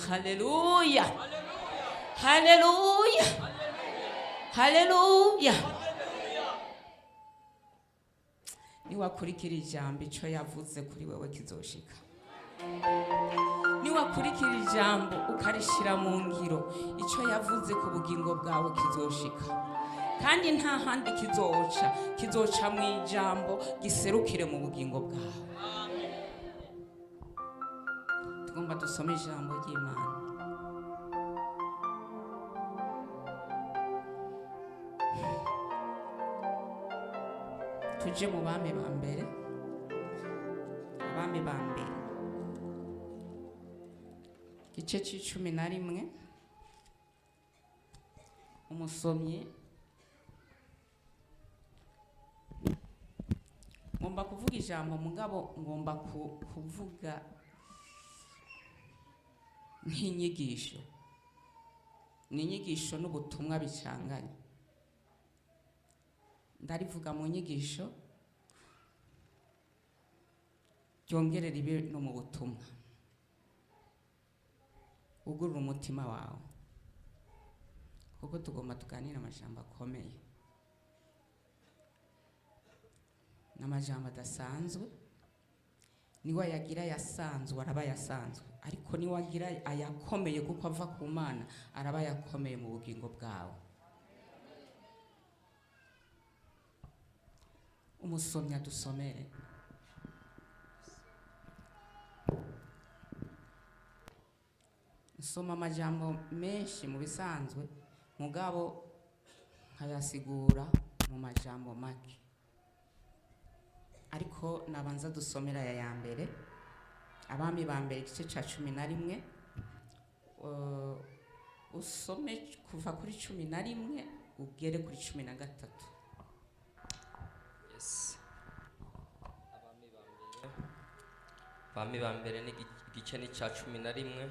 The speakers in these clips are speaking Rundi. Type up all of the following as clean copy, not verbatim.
Haleluya, haleluya, haleluya. Niwakurikira ijambo ico yavuze kuri wewe kizoshika. Niwakurikira ijambo ukarishira mu ngiro ico yavuze ku bugingo bwawe kizoshika. Kandi nta handi kizoca mu ijambo giserukire mu bugingo bwawe. Tugomba dusome ijambo ry'Imana. Tuje mu bami ba mbere. Abami ba mbere. Igice c'11. Umusomyi ngomba kuvuga ijambo mugabo ngomba kuvuga nk'inyigisho. Ni inyigisho n'ubutumwa bicanganye. Ndarivuga mu nyigisho byongerera ibe no mu butumwa. Ugurura umutima wawe kuko tugomba tuganira amajambo akomeye, n'amajambo adasanzwe. Niwa yagira yasanzwe araba yasanzwe, ariko niwa agira ayakomeye kuko ava ku Mana araba yakomeye mu bugingo bwawe. Umusomyi adusomere. Nsoma amajambo menshi mu bisanzwe mugabo nkayasigura mu majambo make, ariko nabanza dusomera ya mbere. Abami ba mbere igice ca 11. Usome kuva kuri 11 ugere kuri 13. Yes. Abami ba mbere ni igice ni ca 11.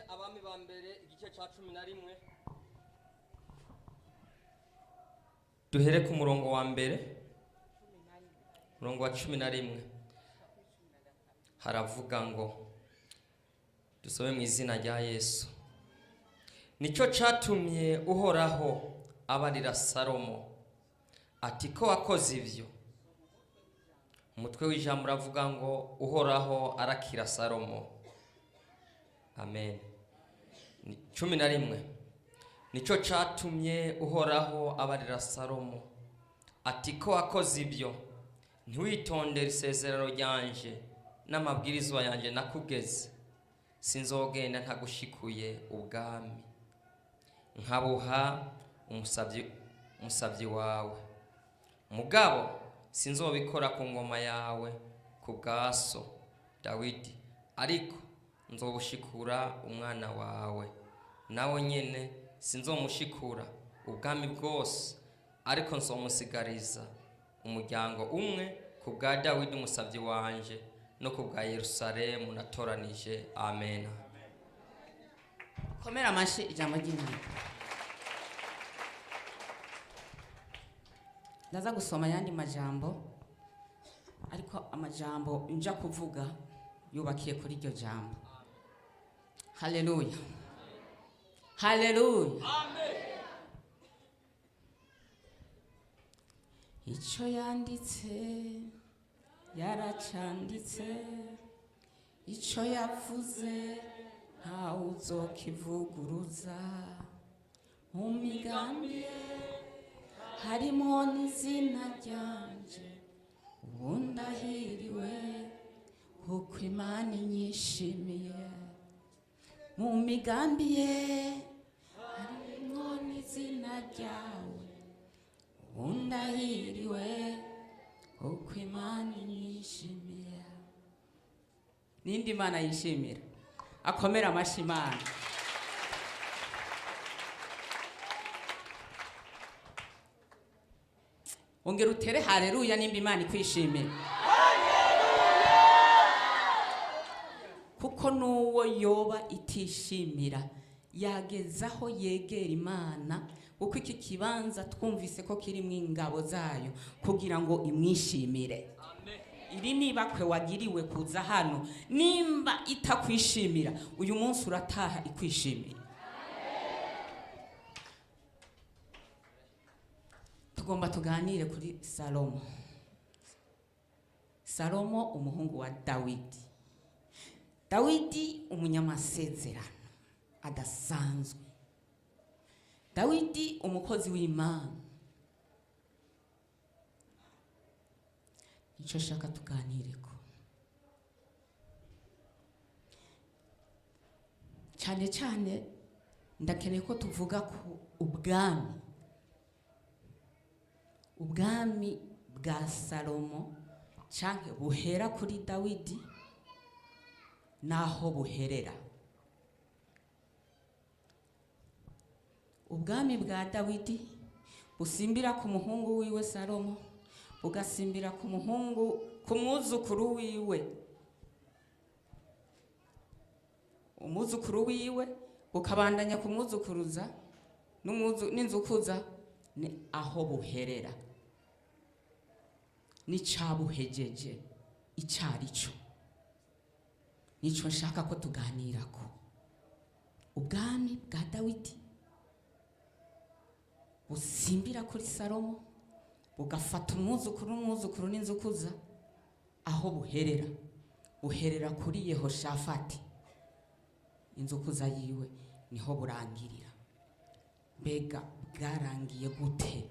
Abami ba mbere igice ca 11 duhere ku murongo wa mbere. Murongo wa 11 haravuga ngo, dusome mu izina rya Yesu. Nico catumye Uhoraho abarira Salomo ati ko wakoze ivyo. Umutwe w'ijambo uravuga ngo Uhoraho arakira Salomo. Amen. 11. Nico catumye Uhoraho abarira Salomo ati ko wakoze ibyo, ntiwitondere isezerano ryanje n'amabwirizwa yanje nakugeze, sinzogenda ntagushikuye ubwami nkabuha umusavyi wawe. Mugabo sinzobikora ku ngoma yawe ku bwaso Dawidi, ariko nzobushikura umwana wawe. Nawe nyene sinzomushikura ubwami bwose, ariko nzomusigariza umuryango umwe ku bwa Dawidi umusavyi wanje no ku bwa Yerusalemu natoranije. Amen. Komera amashi ijambo ry'Imana. Ndaza gusoma yandi majambo, ariko amajambo nja kuvuga yubakiye kuri iryo jambo. Haleluya, haleluya. Ico yanditse yaracanditse, ico yavuze ntawe uzokivuguruza. Mu migambi ye harimo n'izina ryanje, ubundi ahiriwe kuko Imana inyishimiye. Mu migambi ye harimo n'izina ryawe, ubundi ahiriwe kuko Imana inyishimiye. Nindi Imana yishimira? Akomera amashi Imana. Ongera utere haleluya nimba Imana ikwishimira. Haleluya! kuko n'uwo yoba itishimira yagezaho yegera Imana, kuko iki kibanza twumvise ko kirimo ingabo zayo kugira ngo imwishimire. Iri nibakwe wagiriwe kuza hano, nimba itakwishimira uyu munsi urataha ikwishimira. Tugomba tuganire kuri Salomo. Salomo umuhungu wa Dawidi. Dawidi umunyamasezerano adasanzwe. Dawidi umukozi w'Imana. Nicyo shaka tuganireko. Cyane cyane ndakeneye ko tuvuga ku ubwami bwa Salomo, canke buhera kuri Dawidi naho buherera. Ubwami bwa Dawidi busimbira ku muhungu wiwe Salomo, bugasimbira ku mwuzukuru wiwe. Umwuzukuru wiwe bukabandanya kumwuzukuruza n'inzukuza, ni aho buherera n'icabuhejeje icarico. Nico nshaka ko tuganirako. Ubwami bwa Dawidi busimbira kuri Salomo, bugafata umwuzukuru n'inzukuza, aho buherera kuri Yehoshafati, inzukuza yiwe niho burangirira. Mbega bwarangiye gute?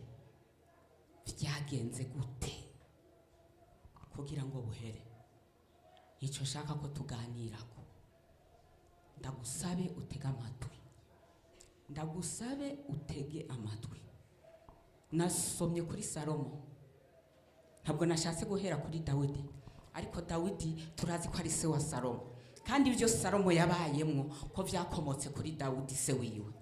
Byagenze gute kugira ngo buhere? Icyo nshaka ko tuganirako. Ndagusabe utege amatwi. Nasomye kuri Salomo, ntabwo nashatse guhera kuri Dawidi, ariko Dawidi turazi ko ari se wa Salomo, kandi ibyo Salomo yabayemwo ko byakomotse kuri Dawidi se wiwe.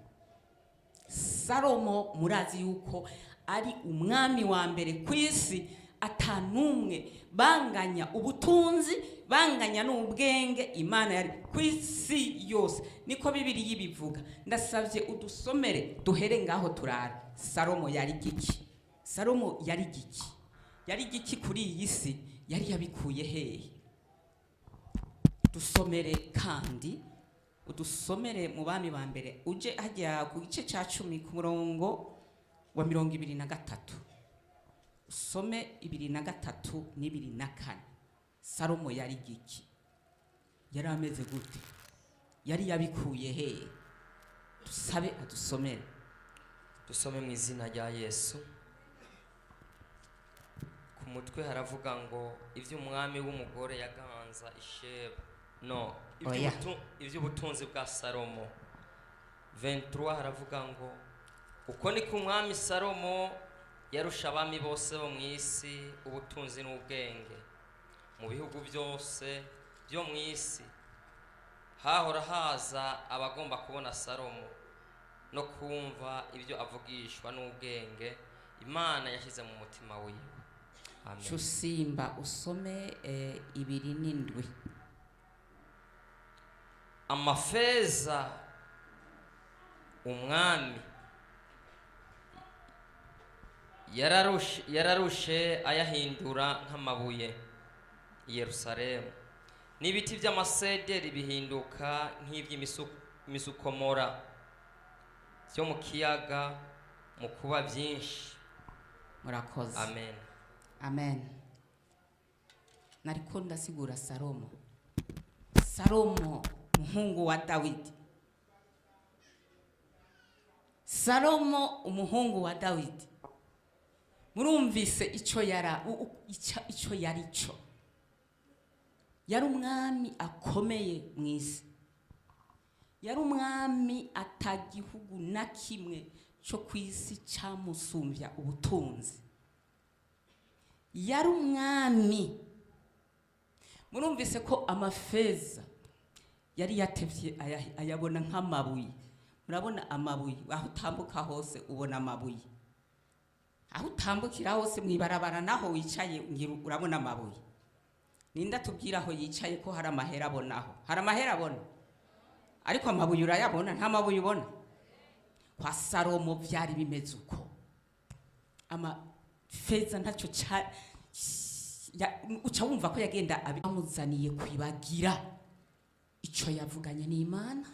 Salomo murazi yuko ari umwami wa mbere ku isi, atanumwe banganya ubutunzi, banganya n'ubwenge Imana yari ku isi yose. Niko Bibiliya ibivuga. Ndasavye udusomere duhere ngaho turara. Salomo yari giki? Salomo yari giki? Yari giki kuri iyi si? Yari yabikuye hehe? Dusomere kandi udusomere mu bami ba mbere, uje hajya ku gice ca 10 ku murongo wa 23. Usome 23 n'24. Salomo yari giki? Yari ameze gute? Yari yabikuye hehe? Dusabe adusomere. Dusome mu izina rya Yesu. Ku mutwe haravuga ngo ivy'umwami w'umugore yaganza Isheba. No, ivy'ubutunzi bwa Salomo. 23 haravuga ngo uko ni ku mwami Salomo yarusha abami bose bo mw'isi ubutunzi n'ubwenge. Mu bihugu byose byo mw'isi hahora haza abagomba kubona Salomo no kumva ibyo avugishwa n'ubwenge Imana yashyize mu mutima wiwe. Amen. Chusimba usome 27. Amafeza umwami yararushe ayahindura nk'amabuye i Yerusalemu, n'ibiti by'amasederi bihinduka nk'iby'imisukomora byo mu kiyaga mu kuba byinshi. Murakoze. Amen. Amen. Nariko ndasigura Salomo. Salomo muhungu wa Dawidi. Salomo umuhungu wa Dawidi. Murumvise ico yarico. Yari umwami akomeye mw'isi. Yari umwami atagihugu na kimwe cyo kwisi cyamusumbya ubutunzi. Yari umwami. Murumvise ko amafeza yari yatevye ayabona nk'amabuye. Murabona amabuye, aho utambuka hose ubona amabuye. Aho utambukira hose mwibarabara naho wicaye urabona amabuye. ninda tubwira aho yicaye ko hari amahera abonaho, hari amahera abona, ariko amabuye urayabona? Nta mabuye ubona. Kwa Salomo byari bimeze uko, amafeza ntacyo uca wumva ko yagenda amuzaniye kwibagira icyo yavuganye n'Imana.